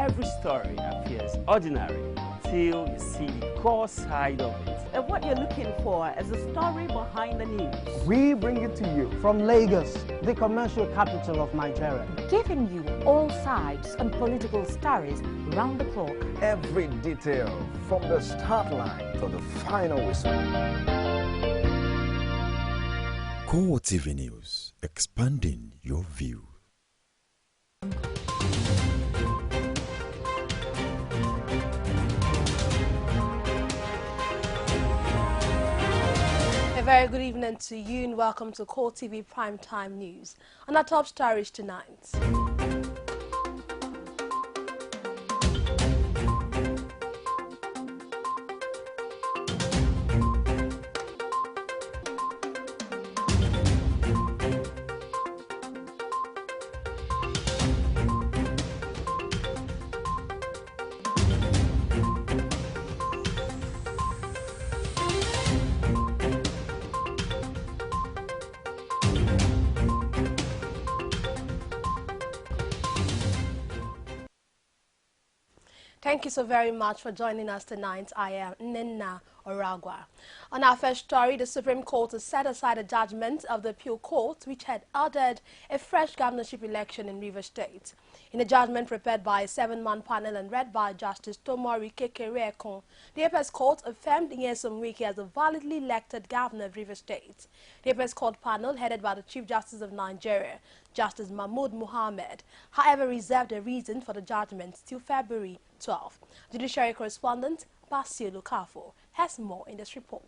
every story appears ordinary till you see the core side of it. And what you're looking for is the story behind the news. We bring it to you from Lagos, the commercial capital of Nigeria. Giving you all sides and political stories round the clock. Every detail from the start line to the final whistle. CoreTV News, expanding your view. A very good evening to you and welcome to CoreTV Primetime News. On our top stories tonight. Thank you so very much for joining us tonight. I am Nina Oragwa. On our first story, the Supreme Court has set aside a judgment of the Appeal Court which had ordered a fresh governorship election in Rivers State. In a judgment prepared by a 7-man panel and read by Justice Tomori Kekereekon, the Apex Court affirmed Nyesom Wike as a validly elected governor of Rivers State. The Apex Court panel, headed by the Chief Justice of Nigeria, Justice Mahmood Mohammed, however, reserved a reason for the judgment till February 12. Judiciary correspondent Basio Lukafo has more in this report.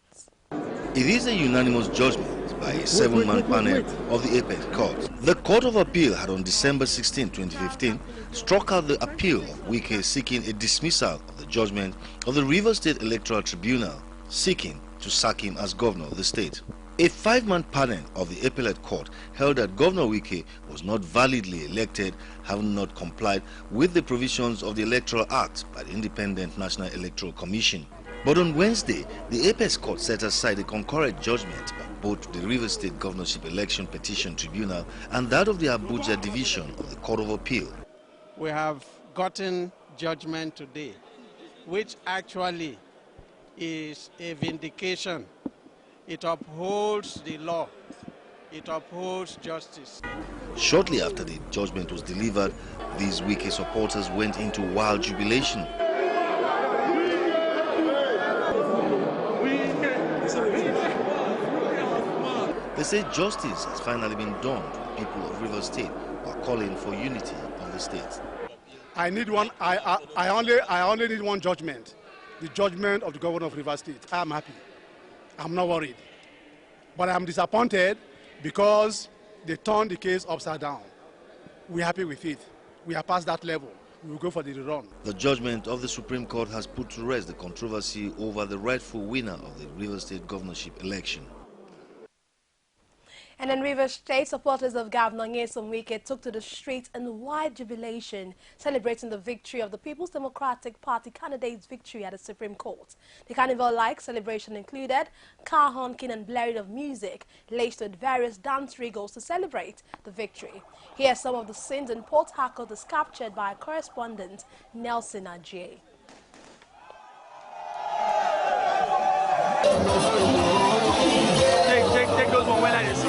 It is a unanimous judgment by a 7-man panel of the Apex Court. The Court of Appeal had on December 16, 2015, struck out the appeal of Wike seeking a dismissal of the judgment of the Rivers State Electoral Tribunal seeking to sack him as governor of the state. A 5-man panel of the Appellate Court held that Governor Wike was not validly elected, having not complied with the provisions of the Electoral Act by the Independent National Electoral Commission. But on Wednesday, the Apex Court set aside a concurrent judgment of both the Rivers State Governorship Election Petition Tribunal and that of the Abuja Division of the Court of Appeal. We have gotten judgment today, which actually is a vindication. It upholds the law. It upholds justice. Shortly after the judgment was delivered, these Wike supporters went into wild jubilation. They say justice has finally been done to the people of Rivers State while calling for unity of the state. I need one. I only need one judgment. The judgment of the governor of Rivers State. I am happy. I'm not worried. But I'm disappointed because they turned the case upside down. We're happy with it. We are past that level. We will go for the rerun. The judgment of the Supreme Court has put to rest the controversy over the rightful winner of the Rivers State governorship election. And in Rivers State, supporters of Governor Nyesom Wike took to the streets in wide jubilation, celebrating the victory of the People's Democratic Party candidate's victory at the Supreme Court. The carnival-like celebration included car honking and blaring of music, laced with various dance regals to celebrate the victory. Here are some of the scenes in Port Harcourt as captured by correspondent Nelson Ajay. Take those one well like this.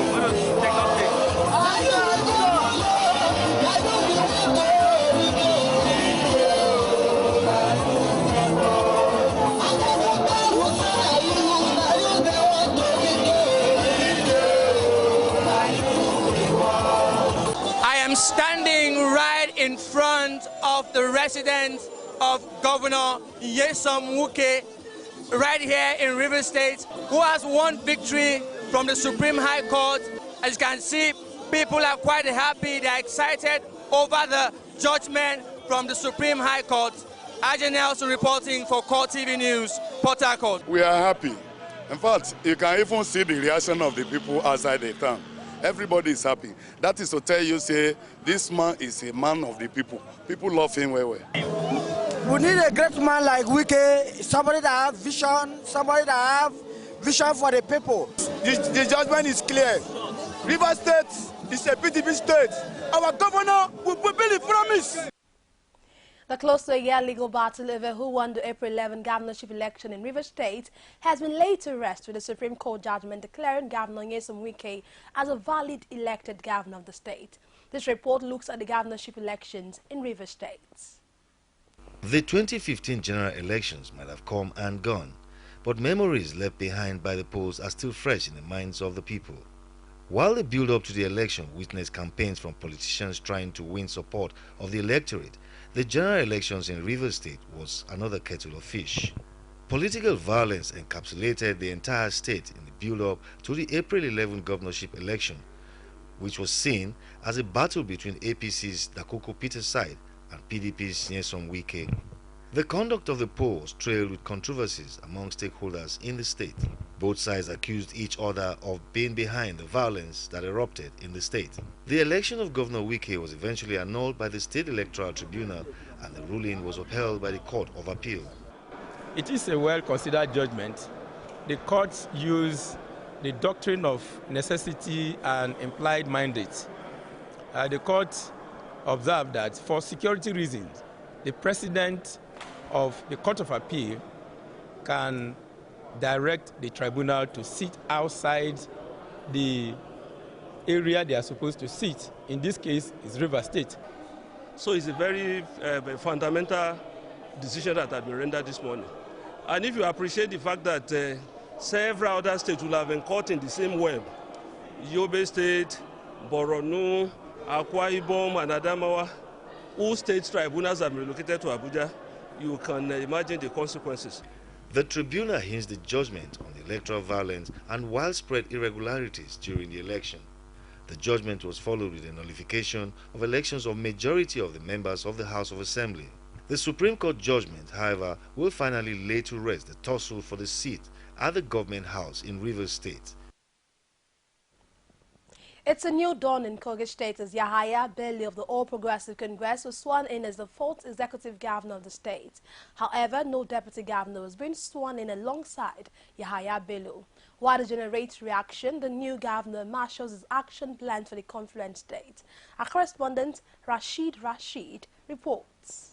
I am standing right in front of the residence of Governor Nyesom Wike, right here in Rivers State, who has won victory from the Supreme High Court. As you can see, people are quite happy. They are excited over the judgment from the Supreme High Court. Ajay Nelson reporting for CoreTV News, Port Harcourt. We are happy. In fact, you can even see the reaction of the people outside the town. Everybody is happy. That is to tell you, say, this man is a man of the people. People love him well. We need a great man like Wike, somebody that has vision, somebody that has vision for the people. The judgment is clear. Rivers State is a PDP state. Our governor will fulfill the promise. The close to a year legal battle over who won the April 11 governorship election in Rivers State has been laid to rest with the Supreme Court judgment declaring Governor Nyesom Wike as a valid elected governor of the state. This report looks at the governorship elections in Rivers State. The 2015 general elections might have come and gone, but memories left behind by the polls are still fresh in the minds of the people. While the build-up to the election witnessed campaigns from politicians trying to win support of the electorate, the general elections in Rivers State was another kettle of fish. Political violence encapsulated the entire state in the build-up to the April 11 governorship election, which was seen as a battle between APC's Dakoko Peter side and PDP's Nyesom Wike. The conduct of the polls trailed with controversies among stakeholders in the state. Both sides accused each other of being behind the violence that erupted in the state. The election of Governor Wike was eventually annulled by the State Electoral Tribunal, and the ruling was upheld by the Court of Appeal. It is a well-considered judgment. The courts use the doctrine of necessity and implied mandate. The court observed that for security reasons, the president of the Court of Appeal can direct the tribunal to sit outside the area they are supposed to sit. In this case, it's Rivers State. So it's a very fundamental decision that has been rendered this morning. And if you appreciate the fact that several other states will have been caught in the same web, Yobe State, Borno, Akwa Ibom, and Adamawa, all state tribunals have been relocated to Abuja, you can imagine the consequences. The tribunal hinged the judgment on the electoral violence and widespread irregularities during the election. The judgment was followed with a nullification of elections of majority of the members of the House of Assembly. The Supreme Court judgment, however, will finally lay to rest the tussle for the seat at the government house in Rivers State. It's a new dawn in Kogi State as Yahaya Bello of the All Progressive Congress was sworn in as the 4th executive governor of the state. However, no deputy governor was being sworn in alongside Yahaya Bello. While it generates reaction, the new governor marshals his action plan for the confluent state. Our correspondent Rashid reports.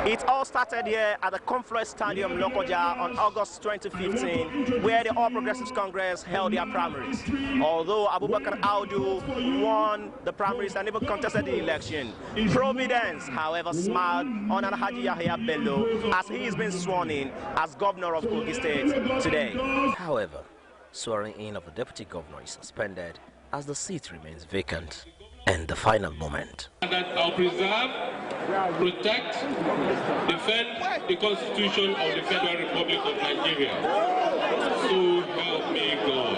It all started here at the Confluence Stadium, Lokoja, on August 2015, where the All Progressives Congress held their primaries. Although Abubakar Audu won the primaries and even contested the election, Providence, however, smiled on Alhaji Yahya Bello as he is being sworn in as governor of Kogi State today. However, swearing in of the deputy governor is suspended as the seat remains vacant. And the final moment. That I'll preserve, protect, defend the Constitution of the Federal Republic of Nigeria. So help me God.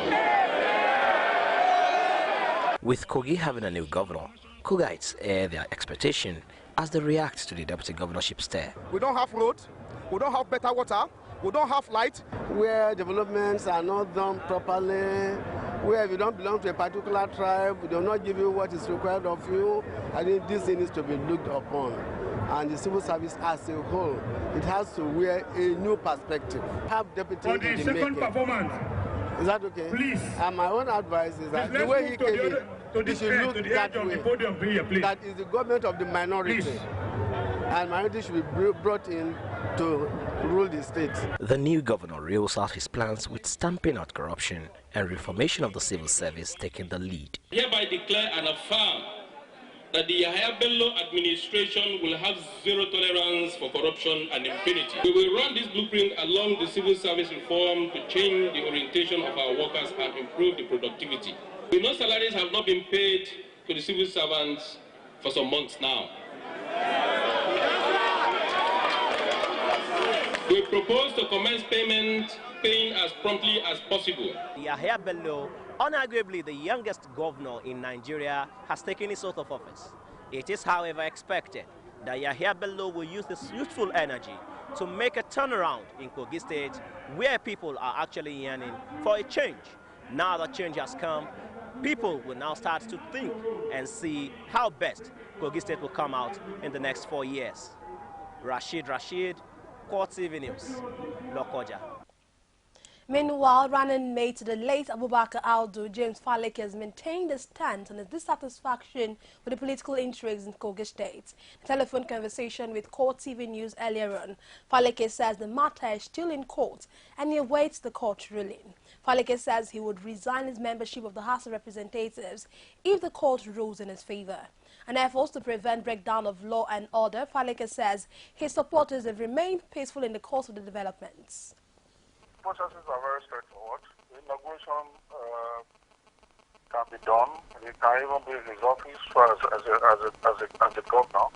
With Kogi having a new governor, Kogites air their expectation as they react to the deputy governorship stare. We don't have roads, we don't have better water, we don't have light. Where developments are not done properly, where if you don't belong to a particular tribe, we do not give you what is required of you. I think this thing needs to be looked upon. And the civil service as a whole, it has to wear a new perspective. Have deputy for the second performance. Is that okay? Please. And my own advice is that the way he came in, he should look that way. That is the government of the minority. Please. And minority should be brought in to rule the state. The new governor reels out his plans with stamping out corruption and reformation of the civil service taking the lead. Hereby declare and affirm that the Yahya Bello administration will have zero tolerance for corruption and impunity. We will run this blueprint along the civil service reform to change the orientation of our workers and improve the productivity. We know salaries have not been paid to the civil servants for some months now. We propose to commence paying as promptly as possible. Yahya Bello, unarguably the youngest governor in Nigeria, has taken his oath of office. It is, however, expected that Yahya Bello will use this youthful energy to make a turnaround in Kogi State, where people are actually yearning for a change. Now that change has come, people will now start to think and see how best Kogi State will come out in the next 4 years. Rashid, CoreTV News, Lokoja. Meanwhile, running mate to the late Abubakar Aldo, James Faleke, has maintained a stance on his dissatisfaction with the political intrigues in Kogi State. In a telephone conversation with CoreTV News earlier on, Faleke says the matter is still in court and he awaits the court ruling. Faleke says he would resign his membership of the House of Representatives if the court rules in his favor. An effort to prevent breakdown of law and order, Faleke says his supporters have remained peaceful in the course of the developments. Processes are very straightforward. The inauguration can be done. It can even be in his office as a governor.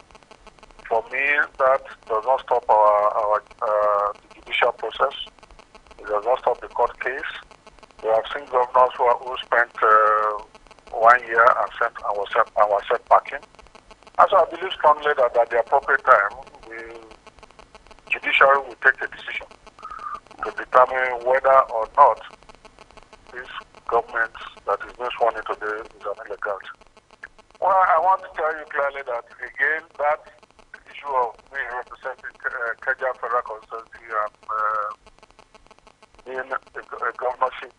For me, that does not stop our the judicial process. It does not stop the court case. We have seen governors who spent 1 year and were set packing. And so I believe strongly that at the appropriate time, the judiciary will take a decision to determine whether or not this government that is being sworn in today is an illegality. Well, I want to tell you clearly that, again, that issue of me representing Keja Federal Constituency and being a governorship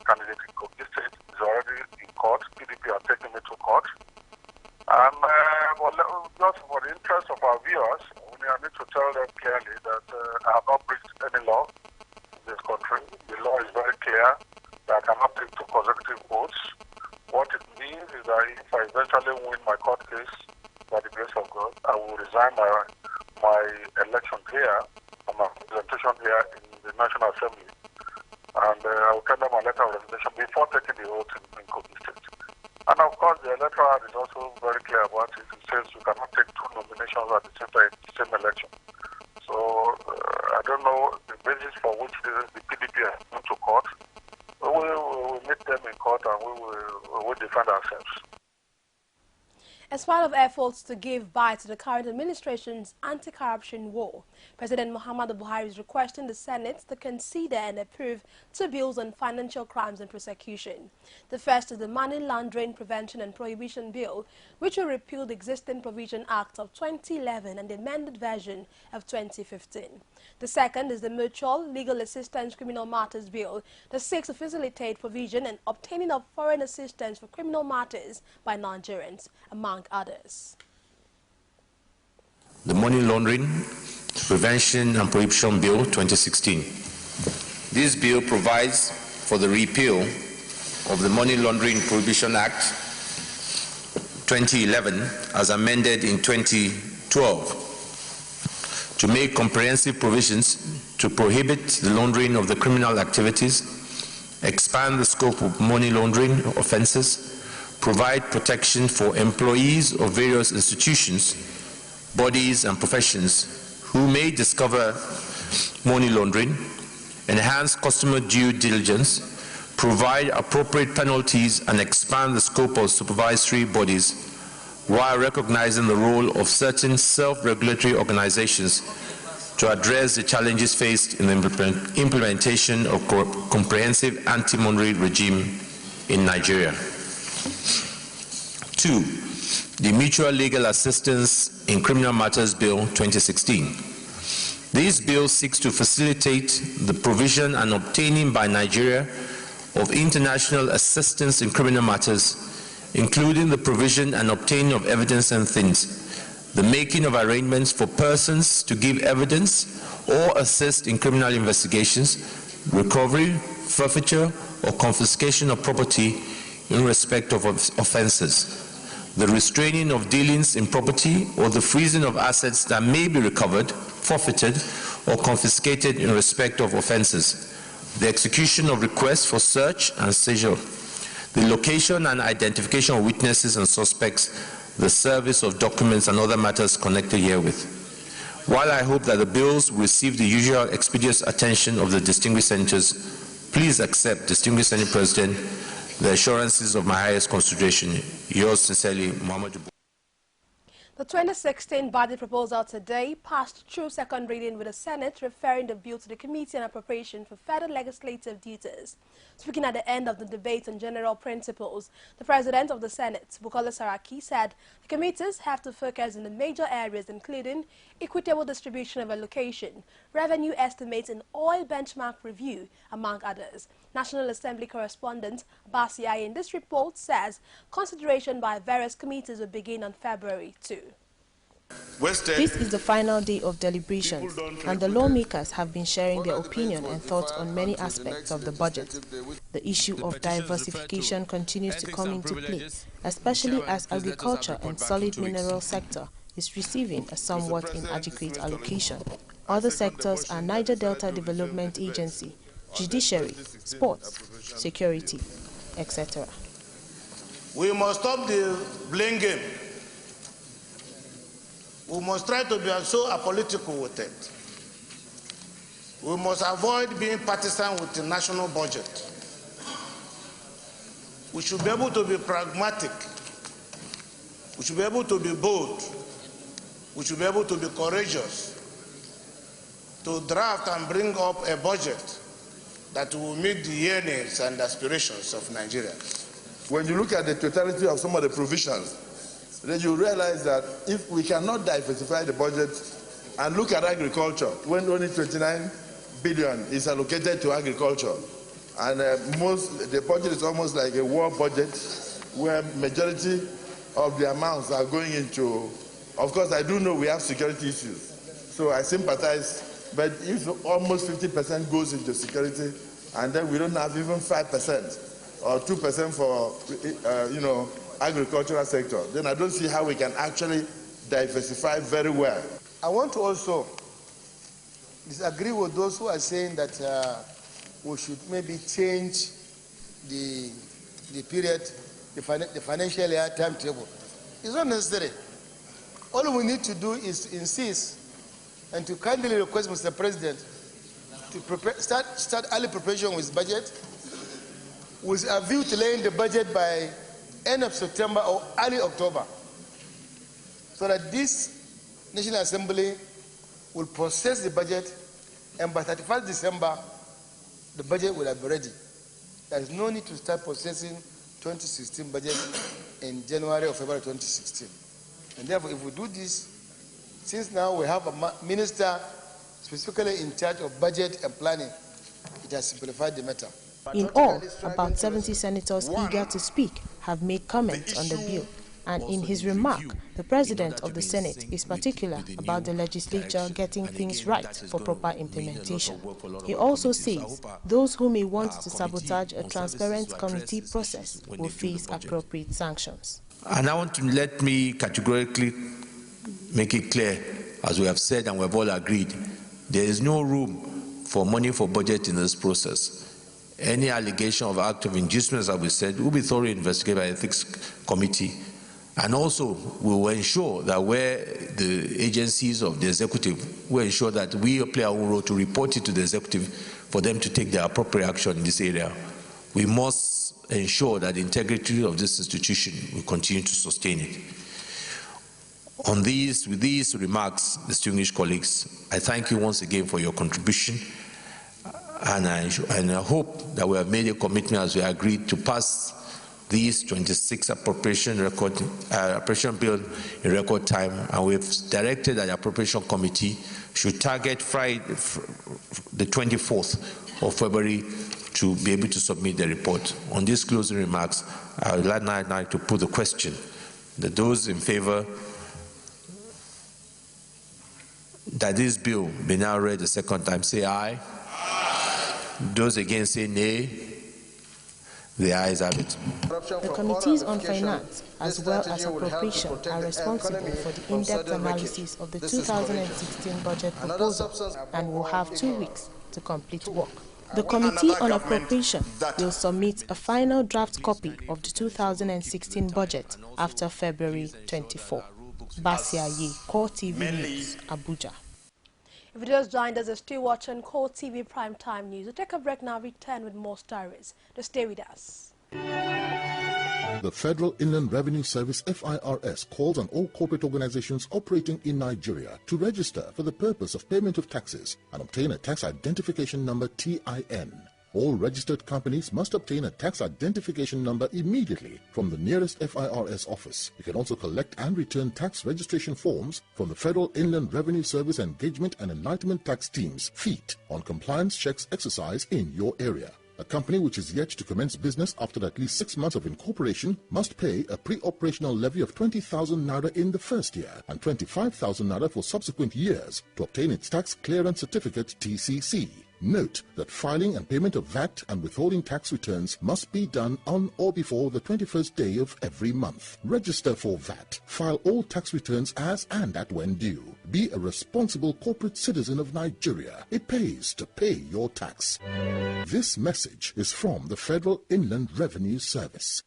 candidate in Kogi State is already in court. PDP are taking me to court. And just for the interest of our viewers, I need to tell them clearly that I have not breached any law in this country. The law is very clear that I cannot take 2 consecutive votes. What it means is that if I eventually win my court case, by the grace of God, I will resign my election here and my representation here in the National Assembly. And I will tender my letter of resignation before taking the oath in Kogi State. And of course, the Electoral Act is also very clear about it. It says you cannot take 2 nominations at the same time in the same election. So I don't know the basis for which the PDP has gone to court. We will meet them in court and we will defend ourselves. As part of efforts to give bite to the current administration's anti-corruption war, President Muhammadu Buhari is requesting the Senate to consider and approve 2 bills on financial crimes and prosecution. The first is the Money Laundering Prevention and Prohibition Bill, which will repeal the existing Provision Act of 2011 and the amended version of 2015. The second is the Mutual Legal Assistance Criminal Matters Bill that seeks to facilitate provision and obtaining of foreign assistance for criminal matters by Nigerians, among others. The Money Laundering Prevention and Prohibition Bill 2016. This bill provides for the repeal of the Money Laundering Prohibition Act 2011 as amended in 2012 to make comprehensive provisions to prohibit the laundering of the criminal activities, expand the scope of money laundering offenses, provide protection for employees of various institutions, bodies and professions who may discover money laundering, enhance customer due diligence, provide appropriate penalties and expand the scope of supervisory bodies while recognizing the role of certain self-regulatory organizations to address the challenges faced in the implementation of comprehensive anti-money regime in Nigeria. 2. The Mutual Legal Assistance in Criminal Matters Bill 2016. This bill seeks to facilitate the provision and obtaining by Nigeria of international assistance in criminal matters, including the provision and obtaining of evidence and things, the making of arrangements for persons to give evidence or assist in criminal investigations, recovery, forfeiture, or confiscation of property in respect of offenses, the restraining of dealings in property or the freezing of assets that may be recovered, forfeited, or confiscated in respect of offenses, the execution of requests for search and seizure, the location and identification of witnesses and suspects, the service of documents and other matters connected herewith. While I hope that the bills will receive the usual expeditious attention of the distinguished senators, please accept, distinguished Senate President, the assurances of my highest consideration. Yours sincerely, Muhammadu Buhari. The 2016 budget proposal today passed through second reading with the Senate referring the bill to the Committee on Appropriation for further legislative duties. Speaking at the end of the debate on general principles, the President of the Senate, Bukola Saraki, said the committees have to focus on the major areas including equitable distribution of allocation, revenue estimates and oil benchmark review, among others. National Assembly correspondent Basiai in this report says consideration by various committees will begin on February 2. This is the final day of deliberations, and the lawmakers have been sharing their opinion and thoughts on many aspects of the budget. The issue of diversification continues to come into play, especially as agriculture and solid mineral sector is receiving a somewhat inadequate allocation. Other sectors are Niger Delta Development Agency, judiciary, sports, security, etc. We must stop the blame game. We must try to be so apolitical with it. We must avoid being partisan with the national budget. We should be able to be pragmatic. We should be able to be bold. We should be able to be courageous to draft and bring up a budget that will meet the yearnings and aspirations of Nigerians. When you look at the totality of some of the provisions, then you realize that if we cannot diversify the budget and look at agriculture, when only 29 billion is allocated to agriculture, and the budget is almost like a war budget where majority of the amounts are going into, of course I do know we have security issues, so I sympathize, but if almost 50% goes into security and then we don't have even 5% or 2% for, agricultural sector, then I don't see how we can actually diversify very well. I want to also disagree with those who are saying that we should maybe change the period, the financial year timetable. It's not necessary. All we need to do is insist and to kindly request Mr. President to start early preparation with budget, with a view to laying the budget by end of September or early October, so that this National Assembly will process the budget, and by 31st December, the budget will have been ready. There is no need to start processing 2016 budget in January or February 2016. And therefore, if we do this, since now we have a minister specifically in charge of budget and planning, it has simplified the matter. In all, about 70 senators eager to speak have made comments on the bill, and in his remark, the President of the Senate is particular about the legislature getting things right for proper implementation. He also says those who may want to sabotage a transparent committee process will face appropriate sanctions. And I want to let me categorically make it clear, as we have said and we have all agreed, there is no room for money for budget in this process. Any allegation of act of inducement, as we said, will be thoroughly investigated by the Ethics Committee. And also, we will ensure that where the agencies of the executive will ensure that we play our own role to report it to the executive for them to take the appropriate action in this area. We must ensure that the integrity of this institution will continue to sustain it. With these remarks, distinguished colleagues, I thank you once again for your contribution. And I hope that we have made a commitment, as we agreed, to pass these 26 appropriation bill in record time, and we've directed that the appropriation committee should target Friday, the 24th of February, to be able to submit the report. On these closing remarks, I would like to put the question that those in favor that this bill be now read the second time, say aye. Those against say nay. The ayes have it. The committees on finance as well as appropriation are responsible for the in-depth analysis of the 2016 budget proposal and will have 2 weeks to complete work. The Committee on Appropriation will submit a final draft copy of the 2016 budget after February 24. Basiaye, CoreTV News, Abuja. If you just joined us, you're still watching CoreTV Primetime News. We'll take a break now, return with more stories. Just stay with us. The Federal Inland Revenue Service FIRS calls on all corporate organizations operating in Nigeria to register for the purpose of payment of taxes and obtain a tax identification number TIN. All registered companies must obtain a tax identification number immediately from the nearest FIRS office. You can also collect and return tax registration forms from the Federal Inland Revenue Service Engagement and Enlightenment Tax Teams, FEAT, on compliance checks exercise in your area. A company which is yet to commence business after at least 6 months of incorporation must pay a pre-operational levy of 20,000 naira in the first year and 25,000 naira for subsequent years to obtain its tax clearance certificate TCC. Note that filing and payment of VAT and withholding tax returns must be done on or before the 21st day of every month. Register for VAT. File all tax returns as and at when due. Be a responsible corporate citizen of Nigeria. It pays to pay your tax. This message is from the Federal Inland Revenue Service.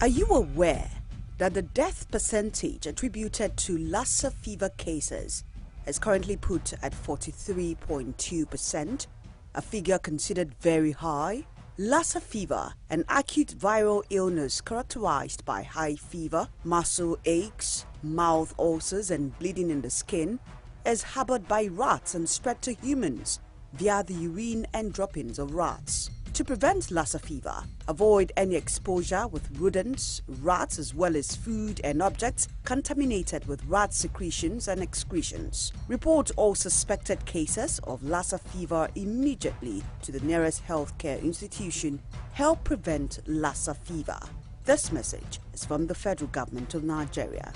Are you aware that the death percentage attributed to Lassa fever cases is currently put at 43.2%, a figure considered very high? Lassa fever, an acute viral illness characterized by high fever, muscle aches, mouth ulcers and bleeding in the skin, is harbored by rats and spread to humans via the urine and droppings of rats. To prevent Lassa fever, avoid any exposure with rodents, rats, as well as food and objects contaminated with rat secretions and excretions. Report all suspected cases of Lassa fever immediately to the nearest healthcare institution. Help prevent Lassa fever. This message is from the Federal Government of Nigeria.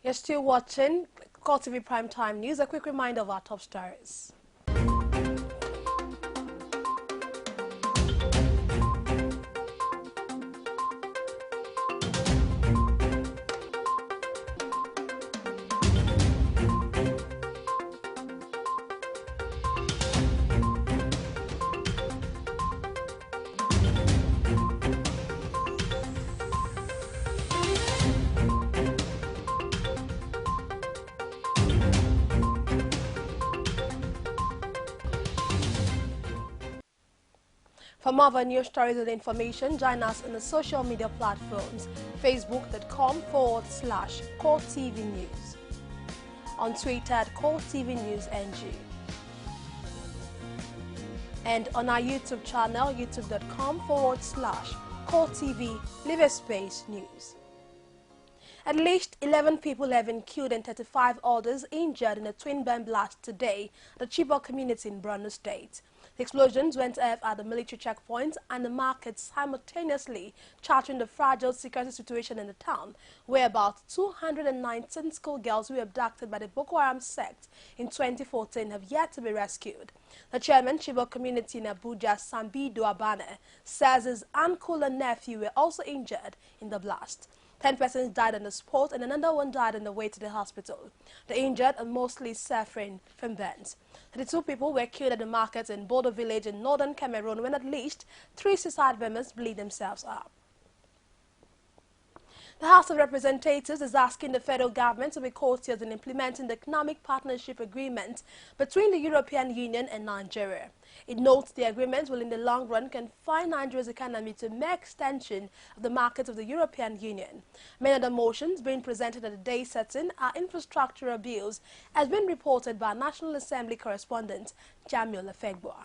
You're still watching CoreTV Primetime News. A quick reminder of our top stories. For more of our news stories and information, join us on the social media platforms, facebook.com/CoreTV News, on Twitter at CoreTV News NG, and on our YouTube channel, youtube.com/CoreTV Live Space News. At least 11 people have been killed and 35 others injured in a twin bomb blast today at the Chibok community in Borno State. The explosions went off at the military checkpoint and the market, simultaneously charting the fragile security situation in the town, where about 219 schoolgirls who were abducted by the Boko Haram sect in 2014 have yet to be rescued. The chairman, Chibok community in Abuja, Sambido Abane, says his uncle and nephew were also injured in the blast. 10 persons died on the spot and another one died on the way to the hospital. The injured are mostly suffering from burns. 32 people were killed at the market in Bodo village in northern Cameroon when at least 3 suicide bombers blew themselves up. The House of Representatives is asking the federal government to be courteous in implementing the economic partnership agreement between the European Union and Nigeria. It notes the agreement will in the long run confine Nigeria's economy to mere extension of the market of the European Union. Many of the motions being presented at the day setting are infrastructural bills, as been reported by National Assembly correspondent Jamil Efegboa.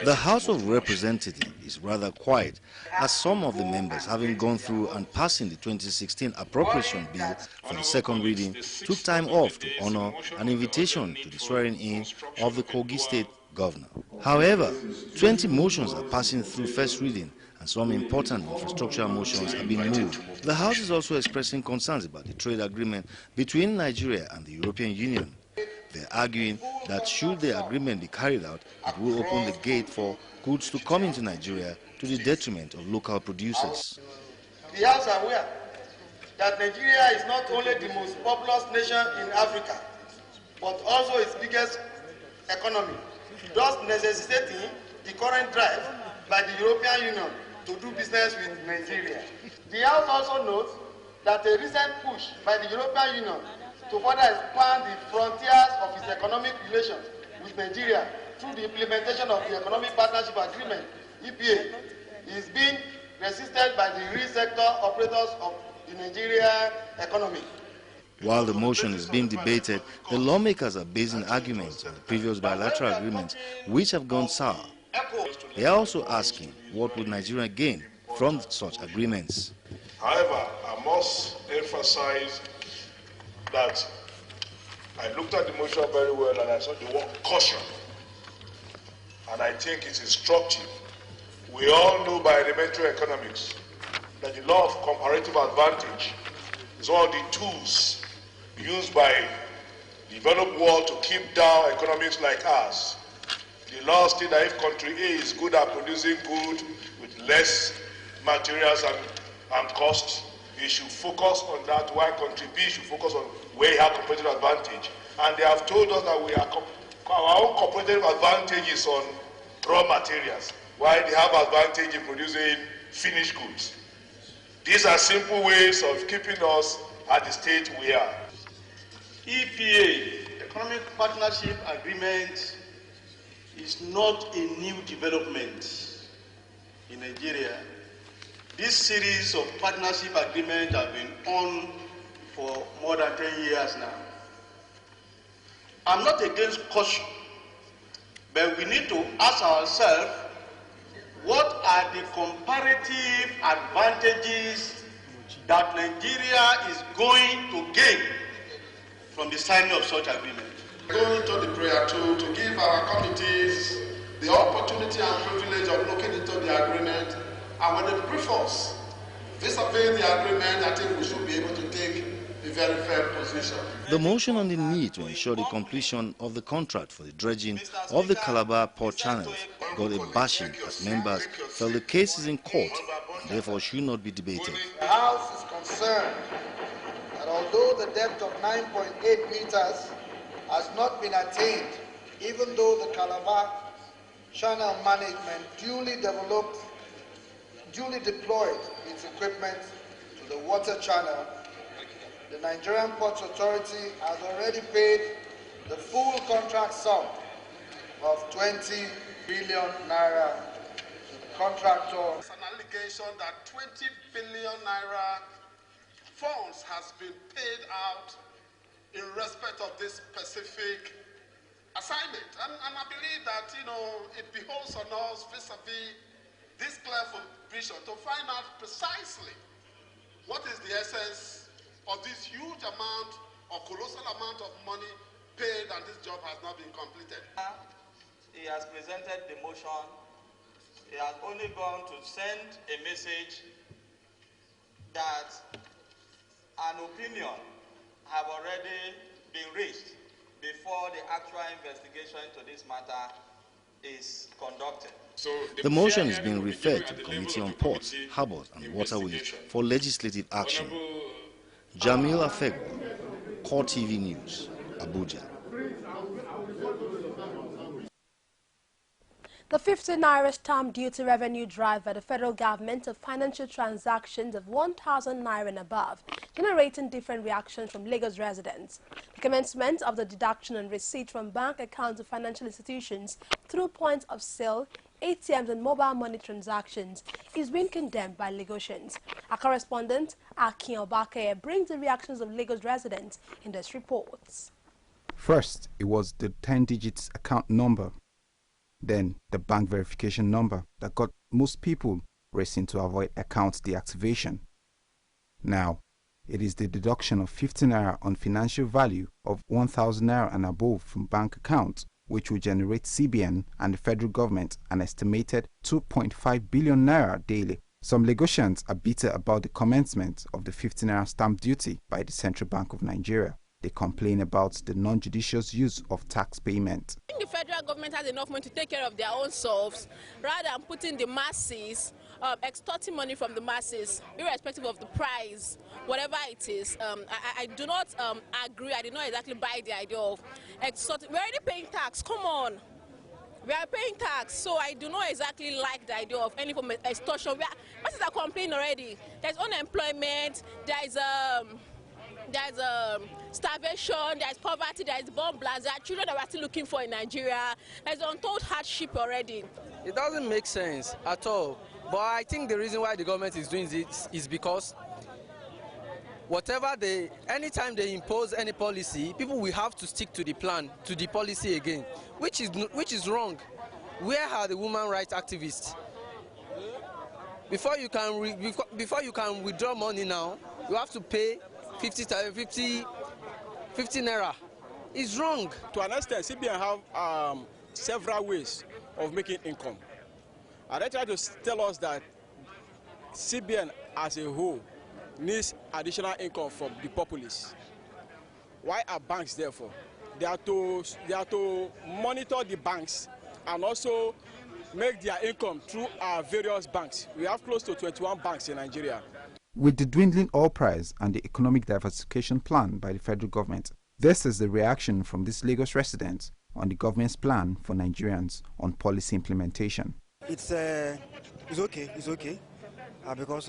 The House of Representatives is rather quiet, as some of the members, having gone through and passing the 2016 appropriation bill for the second reading, took time off to honor an invitation to the swearing-in of the Kogi State Governor. However, 20 motions are passing through first reading and some important infrastructural motions have been moved. The House is also expressing concerns about the trade agreement between Nigeria and the European Union. They're arguing that should the agreement be carried out, it will open the gate for goods to come into Nigeria to the detriment of local producers. The House are aware that Nigeria is not only the most populous nation in Africa, but also its biggest economy, thus necessitating the current drive by the European Union to do business with Nigeria. The House also notes that a recent push by the European Union to further expand the frontiers of its economic relations with Nigeria through the implementation of the Economic Partnership Agreement, EPA, is being resisted by the real sector operators of the Nigerian economy. While the motion is being debated, the lawmakers are basing arguments on the previous bilateral agreements which have gone sour. They are also asking what would Nigeria gain from such agreements. However, I must emphasize that I looked at the motion very well and I saw the word caution. And I think it's instructive. We all know by elementary economics that the law of comparative advantage is one of the tools used by the developed world to keep down economies like ours. The law states that if country A is good at producing good with less materials and costs, it should focus on that, while country B should focus on where you have competitive advantage. And they have told us that our own competitive advantage is on raw materials, while they have advantage in producing finished goods. These are simple ways of keeping us at the state we are. EPA, Economic Partnership Agreement, is not a new development in Nigeria. This series of partnership agreements have been on for more than 10 years now. I'm not against caution, but we need to ask ourselves, what are the comparative advantages that Nigeria is going to gain from the signing of such agreement? Going to the prayer to give our committees the opportunity and privilege of looking into the agreement, and when they brief us vis-a-vis the agreement, I think we should be able to take a very fair position. The motion on the need to ensure the completion of the contract for the dredging of the Calabar port channels got a bashing as members felt the case is in court and therefore should not be debated. The House is concerned that although the depth of 9.8 meters has not been attained, even though the Calabar Channel Management duly deployed its equipment to the water channel, the Nigerian Ports Authority has already paid the full contract sum of 20 billion naira to the contractor. It's an allegation that 20 billion naira funds has been paid out in respect of this specific assignment. And I believe that, it behoves on us vis-a-vis this clarification to find out precisely what is the essence of this huge amount or colossal amount of money paid and this job has not been completed. He has presented the motion. He has only gone to send a message that an opinion have already been raised before the actual investigation into this matter is conducted. So the motion is being referred to the Committee on Ports, Harbours and Waterways for legislative action. Jamil Afegwa, CoreTV News, Abuja. The 50 naira stamp duty revenue drive by the federal government of financial transactions of 1,000 naira and above, generating different reactions from Lagos residents. The commencement of the deduction on receipt from bank accounts of financial institutions through points of sale, ATMs and mobile money transactions is being condemned by Lagosians. Our correspondent, Akin Obake, brings the reactions of Lagos residents in this report. First, it was the 10-digit account number. Then the bank verification number that got most people racing to avoid account deactivation. Now, it is the deduction of 50 naira on financial value of 1,000 naira and above from bank accounts, which will generate CBN and the federal government an estimated 2.5 billion naira daily. Some Lagosians are bitter about the commencement of the 50 naira stamp duty by the Central Bank of Nigeria. They complain about the non-judicious use of tax payment. I think the federal government has enough money to take care of their own selves, rather than putting the masses, extorting money from the masses, irrespective of the price, whatever it is. I do not agree. I did not exactly buy the idea of extorting. We're already paying tax. Come on. We are paying tax, so I do not exactly like the idea of any form of extortion. Masses are complaining already. There's unemployment, there's starvation, there's poverty, there's bomb blasts. There are children that we're still looking for in Nigeria. There's untold hardship already. It doesn't make sense at all. But I think the reason why the government is doing this is because anytime they impose any policy, people will have to stick to the plan, to the policy again, which is wrong. Where are the women rights activists? Before you can withdraw money now, you have to pay 50 naira. It's wrong. To an extent, CBN have several ways of making income. And they try to tell us that CBN as a whole needs additional income from the populace. Why are banks there for? They are to monitor the banks and also make their income through our various banks. We have close to 21 banks in Nigeria. With the dwindling oil price and the economic diversification plan by the federal government, this is the reaction from these Lagos residents on the government's plan for Nigerians on policy implementation. It's okay, because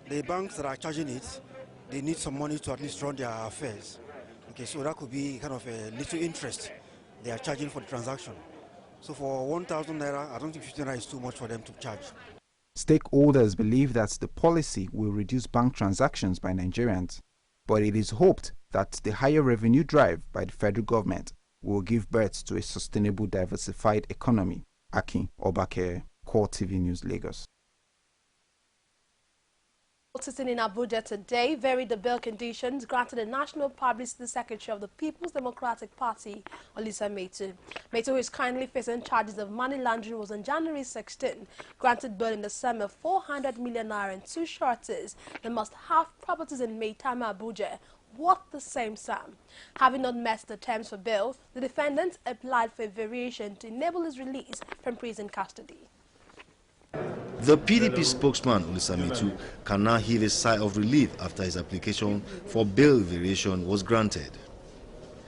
the banks that are charging it, they need some money to at least run their affairs. Okay, so that could be kind of a little interest they are charging for the transaction. So for 1,000 naira, I don't think 15 naira is too much for them to charge. Stakeholders believe that the policy will reduce bank transactions by Nigerians, but it is hoped that the higher revenue drive by the federal government will give birth to a sustainable, diversified economy. Akin Obake, CoreTV News, Lagos. Sitting in Abuja today varied the bail conditions granted the National Publicity Secretary of the People's Democratic Party, Olisa Metu. Metu, who is currently facing charges of money laundering, was on January 16 granted bail in the sum of 400 million naira and two sureties that must have properties in Maitama, Abuja worth the same sum. Having not met the terms for bail, the defendant applied for a variation to enable his release from prison custody. The PDP spokesman, Olisa Metu, can now heave a sigh of relief after his application for bail variation was granted.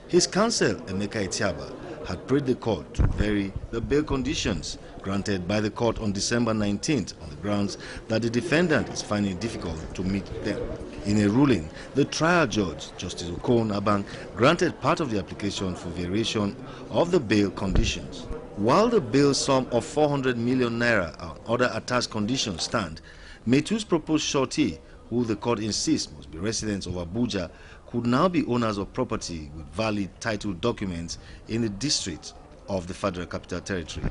His counsel, Emeka Etiaba, had prayed the court to vary the bail conditions granted by the court on December 19th on the grounds that the defendant is finding it difficult to meet them. In a ruling, the trial judge, Justice Okon Abang, granted part of the application for variation of the bail conditions. While the bail sum of 400 million naira and other attached conditions stand, Metu's proposed surety, who the court insists must be residents of Abuja, could now be owners of property with valid title documents in the district of the Federal Capital Territory.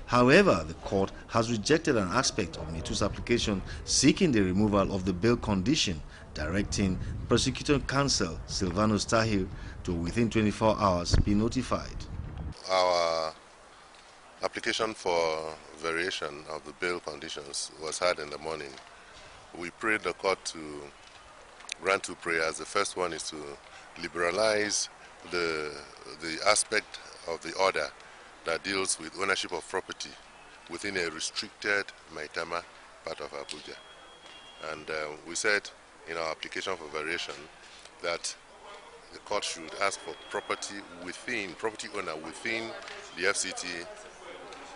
However, the court has rejected an aspect of Metu's application seeking the removal of the bail condition, directing prosecutor counsel Silvanus Tahir to within 24 hours be notified. Our application for variation of the bail conditions was heard in the morning. We prayed the court to grant two prayers. The first one is to liberalize the aspect of the order that deals with ownership of property within a restricted Maitama part of Abuja. And we said in our application for variation that the court should ask for property owner within the FCT,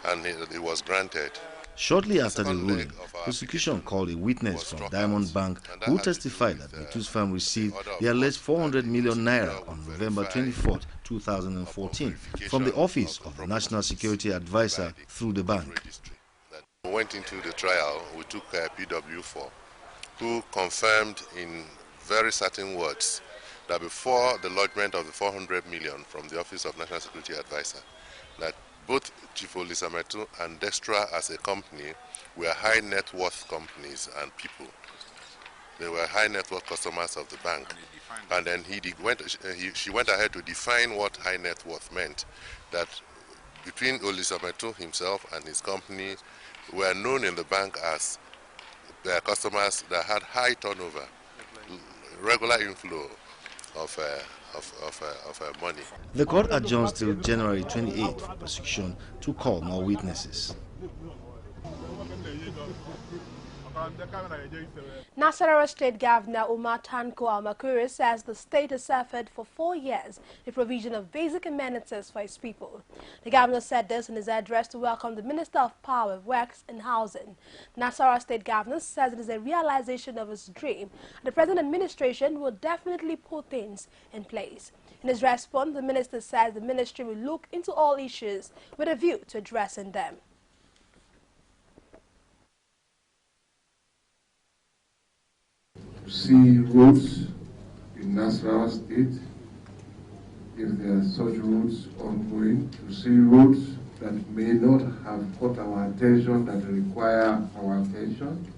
and it was granted. Shortly after the ruling, prosecution called a witness from Diamond Bank who testified that Metu's firm received the alleged 400 million naira on November 24, 2014 from the office of the National Security Advisor through the bank. We went into the trial, we took PW4, who confirmed in very certain words that before the lodgement of the 400 million from the Office of National Security Advisor, that both Chief Olisa Metu and Destra as a company were high net worth companies and people. They were high net worth customers of the bank. And then she went ahead to define what high net worth meant, that between Olisa Metu himself and his company were known in the bank as their customers that had high turnover, regular inflow of money. The court adjourns till January 28 for prosecution to call more witnesses. Nasarawa State Governor Umar Tanko Almakuri says the state has suffered for 4 years the provision of basic amenities for its people. The governor said this in his address to welcome the Minister of Power, Works and Housing. Nasarawa State Governor says it is a realization of his dream. The present administration will definitely put things in place. In his response, the minister says the ministry will look into all issues with a view to addressing them. See roads in Nasarawa State, if there are such roads ongoing, to see roads that may not have caught our attention, that require our attention.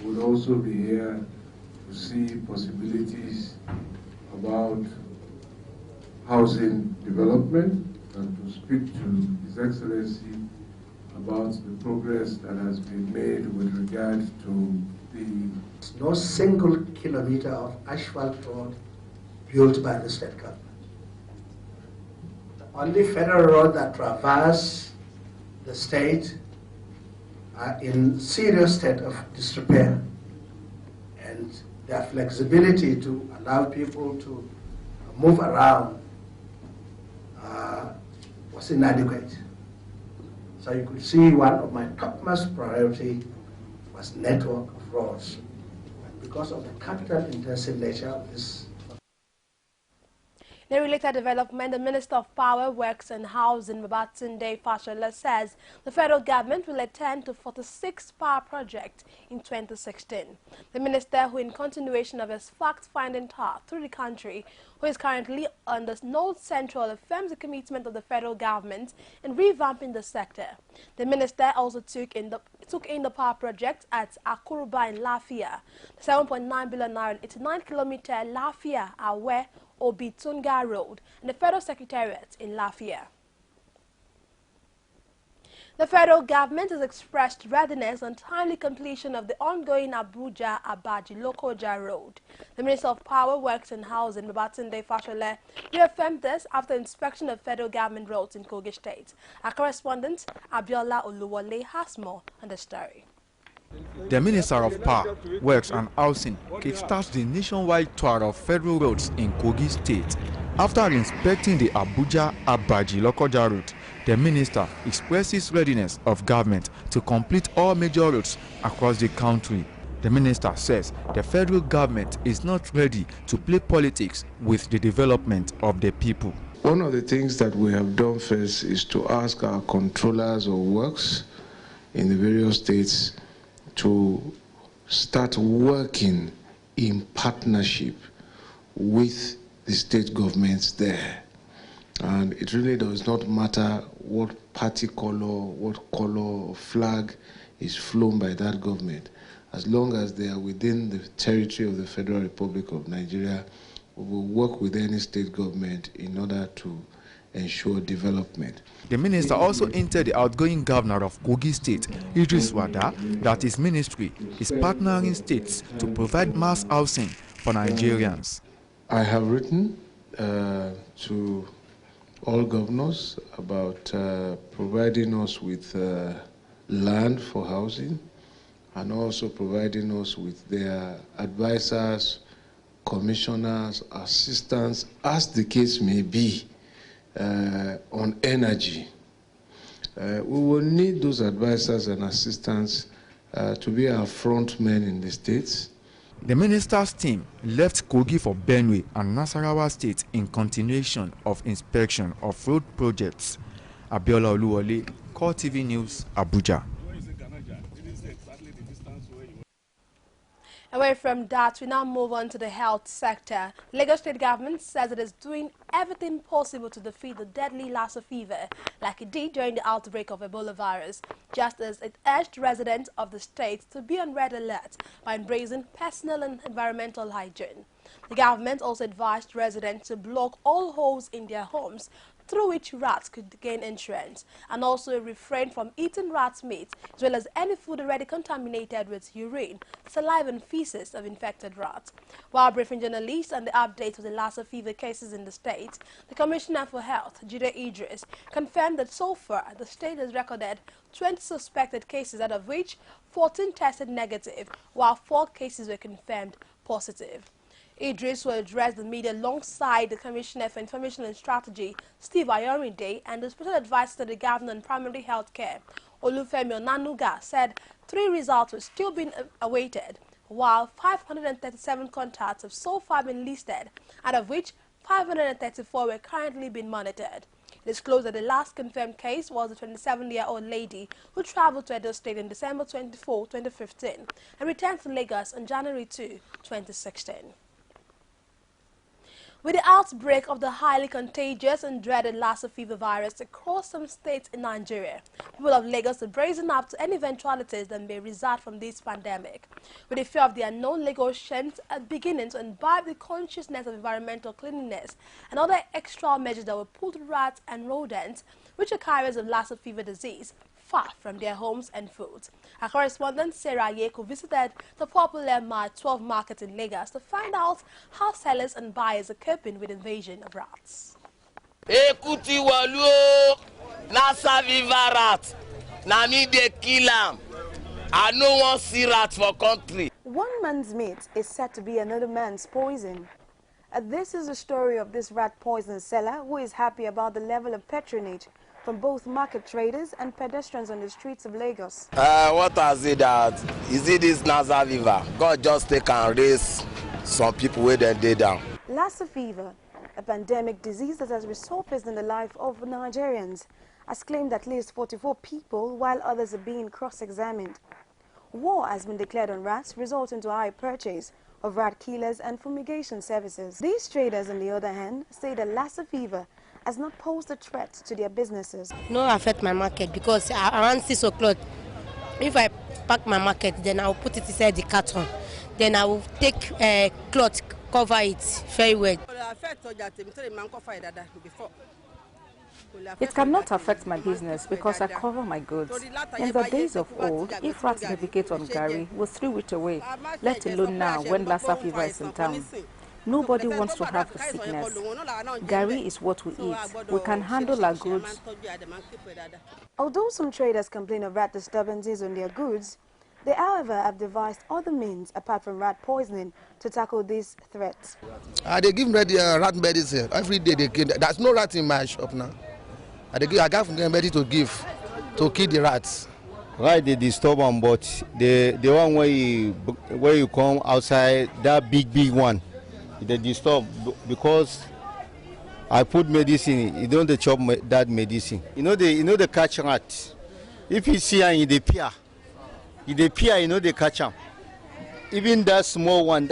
We will also be here to see possibilities about housing development and to speak to His Excellency about the progress that has been made with regard to the... No single kilometer of asphalt road built by the state government. The only federal road that traverse the state are in serious state of disrepair, and their flexibility to allow people to move around was inadequate. So you could see one of my topmost priority was network of roads. And because of the capital-intensive nature of this. In a related development, the Minister of Power, Works and Housing, Babatunde Fashola, says the federal government will attend to 46 power projects in 2016. The minister, who in continuation of his fact-finding tour through the country, who is currently on the North Central, affirms the commitment of the federal government in revamping the sector. The minister also took in the power project at Akuruba in Lafia, the 7.9 billion naira 89-kilometer Lafia-Awe Obitunga Road, and the Federal Secretariat in Lafia. The federal government has expressed readiness on timely completion of the ongoing Abuja-Abaji-Lokoja Road. The Minister of Power, Works and Housing, Babatunde Fashola, reaffirmed this after inspection of federal government roads in Kogi State. Our correspondent, Abiola Oluwole, has more on the story. The Minister of Power, Works and Housing kickstarts the nationwide tour of federal roads in Kogi State. After inspecting the Abuja-Abaji-Lokoja route, the minister expresses readiness of government to complete all major roads across the country. The minister says the federal government is not ready to play politics with the development of the people. One of the things that we have done first is to ask our controllers of works in the various states to start working in partnership with the state governments there. And it really does not matter what party color, what color or flag is flown by that government. As long as they are within the territory of the Federal Republic of Nigeria, we will work with any state government in order to ensure development. The minister also hinted the outgoing governor of Kogi State, Idris Wada, that his ministry is partnering states to provide mass housing for Nigerians. I have written to all governors about providing us with land for housing and also providing us with their advisors, commissioners, assistants, as the case may be, on energy. We will need those advisors and assistants to be our front men in the states. The minister's team left Kogi for Benue and Nasarawa State in continuation of inspection of road projects. Abiola Oluwole, CoreTV News, Abuja. Away from that, we now move on to the health sector. Lagos State government says it is doing everything possible to defeat the deadly Lassa fever, like it did during the outbreak of Ebola virus, just as it urged residents of the state to be on red alert by embracing personal and environmental hygiene. The government also advised residents to block all holes in their homes through which rats could gain entrance, and also refrain from eating rat's meat, as well as any food already contaminated with urine, saliva and feces of infected rats. While briefing journalists on the update of the Lassa fever cases in the state, the Commissioner for Health, Jide Idris, confirmed that so far the state has recorded 20 suspected cases, out of which 14 tested negative, while 4 cases were confirmed positive. Idris will address the media alongside the Commissioner for Information and Strategy, Steve Ayorinde, and the Special Advisor to the Governor on Primary Health Care, Olufemi Onanuga, said 3 results were still being awaited, while 537 contacts have so far been listed, out of which 534 were currently being monitored. It is disclosed that the last confirmed case was a 27-year-old lady who traveled to Edo State in December 24, 2015, and returned to Lagos on January 2, 2016. With the outbreak of the highly contagious and dreaded Lassa fever virus across some states in Nigeria, people of Lagos are bracing up to any eventualities that may result from this pandemic. With the fear of the unknown, Lagosians are beginning to imbibe the consciousness of environmental cleanliness and other extra measures that will put rats and rodents, which are carriers of Lassa fever disease, far from their homes and food. Our correspondent Sarah Yeko visited the popular Mile 12 market in Lagos to find out how sellers and buyers are coping with invasion of rats. Ekuti walu Lassa fever rat. Na me dey kill am. I no wan see rat for country. One man's meat is said to be another man's poison. This is the story of this rat poison seller who is happy about the level of patronage from both market traders and pedestrians on the streets of Lagos. What has it that? Is it this Lassa fever? God just take and raise some people where they down. Lassa fever, a pandemic disease that has resurfaced in the life of Nigerians, has claimed at least 44 people while others are being cross-examined. War has been declared on rats, resulting to high purchase of rat killers and fumigation services. These traders, on the other hand, say that Lassa fever has not posed a threat to their businesses. No affect my market because around 6 o'clock, if I pack my market, then I will put it inside the carton. Then I will take a cloth, cover it very well. It cannot affect my business because I cover my goods. In the days of old, if rats defecate on Gary, we threw it away, let alone now when Lassa fever is in town. Nobody wants to have the sickness. Gary is what we eat. We can handle our goods. Although some traders complain of rat disturbances on their goods, they, however, have devised other means apart from rat poisoning to tackle these threats. They give rat medicine every day. They give. There's no rat in my shop now. I got medicine to give to kill the rats. Right, they disturb them, but the one where you come outside, that big one. They disturb because I put medicine. You don't chop that medicine. You know the catch rat. If you see and they peer, you know they catch them. Even that small one,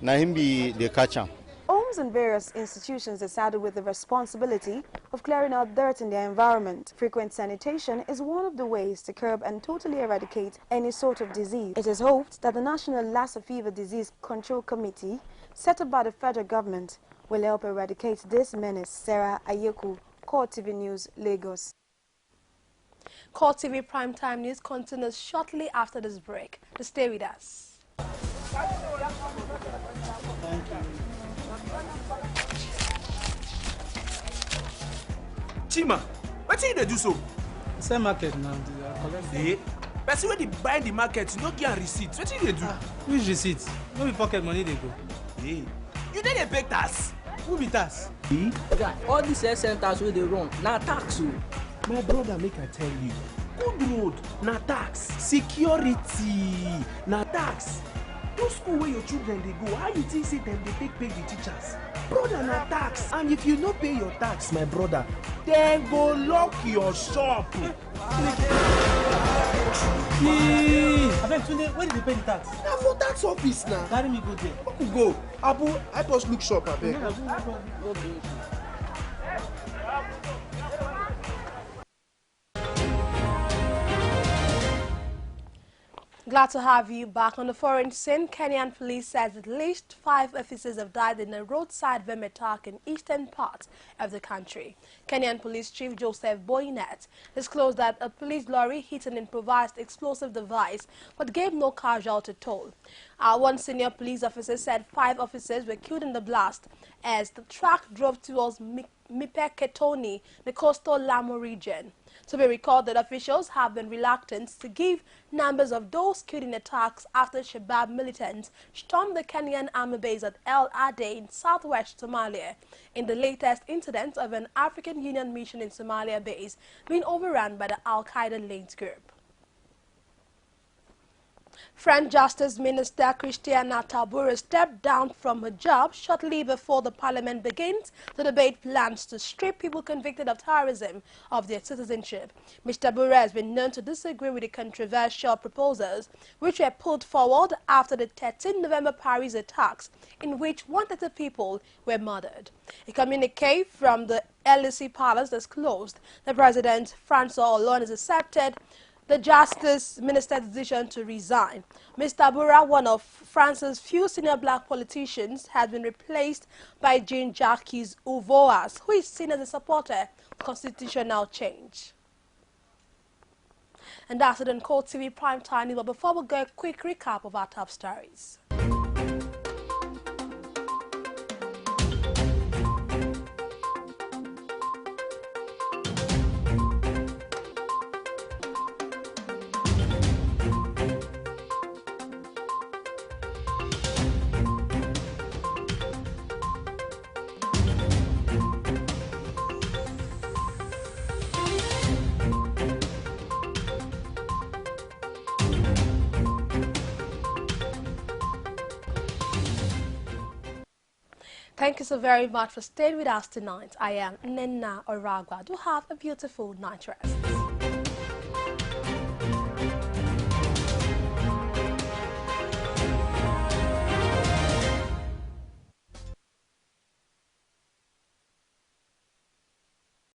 now him be they catch them. Homes and various institutions are saddled with the responsibility of clearing out dirt in their environment. Frequent sanitation is one of the ways to curb and totally eradicate any sort of disease. It is hoped that the National Lassa Fever Disease Control Committee, set up by the federal government, will help eradicate this menace. Sarah Ayeku, CoreTV News, Lagos. CoreTV Primetime News continues shortly after this break. To stay with us. Chima, what you dey do so? Same market now. Hey, person wey dey buy the market, you no get receipt. What you dey do? Which receipt? No be pocket money dey go. Hey, you dey pay tax? Who be tax? Guy, all these health centers wey dey run na tax o. My brother, make I tell you, good road na tax, security na tax. No school where your children dey go, how you think say dem dey take pay the teachers? Brother, na tax. And if you no pay your tax, my brother, dem go lock your shop. Abeg Tunde, where did they pay the tax? Na for tax office na. Carry me go there. Make we go. Abu, help us look shop abeg. Glad to have you back on the foreign scene. Kenyan police says at least 5 officers have died in a roadside bomb attack in eastern part of the country. Kenyan Police Chief Joseph Boynet disclosed that a police lorry hit an improvised explosive device but gave no casualty toll. One senior police officer said 5 officers were killed in the blast as the truck drove towards Mipeketoni, the coastal Lamu region. To be recorded, officials have been reluctant to give numbers of those killed in attacks after Shabab militants stormed the Kenyan army base at El Ade in southwest Somalia, in the latest incident of an African Union mission in Somalia base being overrun by the Al-Qaeda-linked group. French Justice Minister Christiana Taboura stepped down from her job shortly before the parliament begins to debate plans to strip people convicted of terrorism of their citizenship. Ms. Taboura has been known to disagree with the controversial proposals which were put forward after the 13 November Paris attacks, in which 130 people were murdered. A communique from the Elysee Palace disclosed that President François Hollande has accepted the Justice Minister's decision to resign. Ms. Taboura, one of France's few senior black politicians, has been replaced by Jean-Jacques Uvoas, who is seen as a supporter of constitutional change. And that's it on CoreTV Primetime News. But before we go, a quick recap of our top stories. Thank you so very much for staying with us tonight. I am Nena Oragwa. Do have a beautiful night rest.